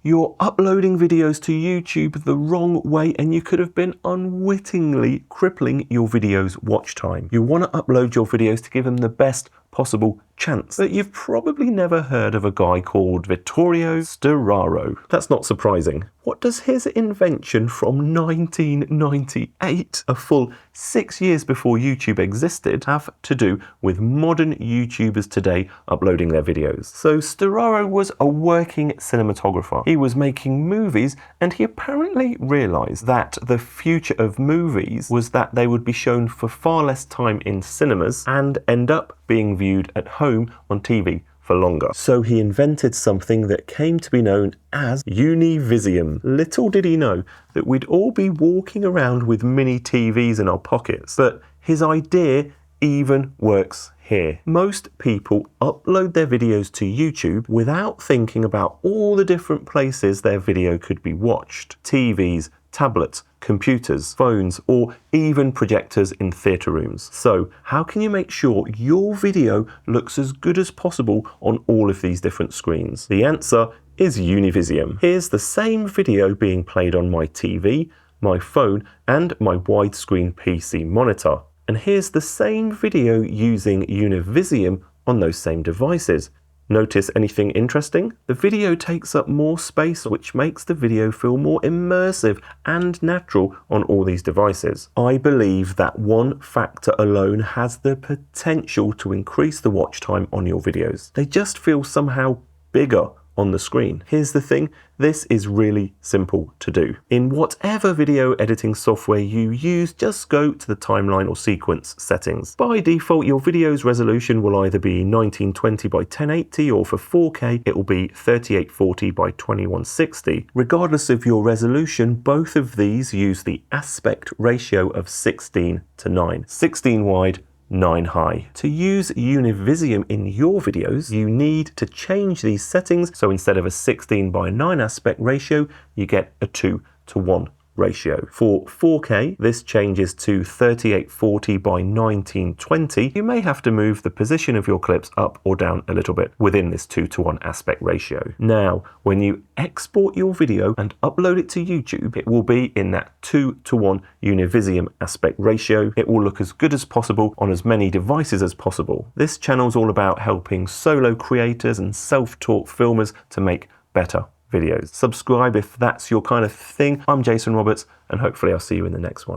You're uploading videos to YouTube the wrong way and you could have been unwittingly crippling your video's watch time. You want to upload your videos to give them the best possible chance. But you've probably never heard of a guy called Vittorio Storaro. That's not surprising. What does his invention from 1998, a full 6 years before YouTube existed, have to do with modern YouTubers today uploading their videos? So Storaro was a working cinematographer. He was making movies and he apparently realized that the future of movies was that they would be shown for far less time in cinemas and end up being viewed at home on TV for longer. So he invented something that came to be known as Univision. Little did he know that we'd all be walking around with mini TVs in our pockets. But his idea even works here. Most people upload their videos to YouTube without thinking about all the different places their video could be watched. TVs, tablets, computers, phones, or even projectors in theatre rooms. So how can you make sure your video looks as good as possible on all of these different screens? The answer is Univision. Here's the same video being played on my TV, my phone, and my widescreen PC monitor. And here's the same video using Univision on those same devices. Notice anything interesting? The video takes up more space, which makes the video feel more immersive and natural on all these devices. I believe that one factor alone has the potential to increase the watch time on your videos. They just feel somehow bigger on the screen. Here's the thing, this is really simple to do. In whatever video editing software you use, just go to the timeline or sequence settings. By default, your video's resolution will either be 1920 by 1080 or for 4K, it will be 3840 by 2160. Regardless of your resolution, both of these use the aspect ratio of 16:9. 16 wide, 9 high. To use Univision in your videos, you need to change these settings, so instead of a 16:9 aspect ratio, you get a 2:1 ratio. For 4K, this changes to 3840 by 1920. You may have to move the position of your clips up or down a little bit within this 2:1 aspect ratio. Now, when you export your video and upload it to YouTube, it will be in that 2:1 Univision aspect ratio. It will look as good as possible on as many devices as possible. This channel's all about helping solo creators and self-taught filmers to make better videos. Subscribe if that's your kind of thing. I'm Jason Roberts, and hopefully I'll see you in the next one.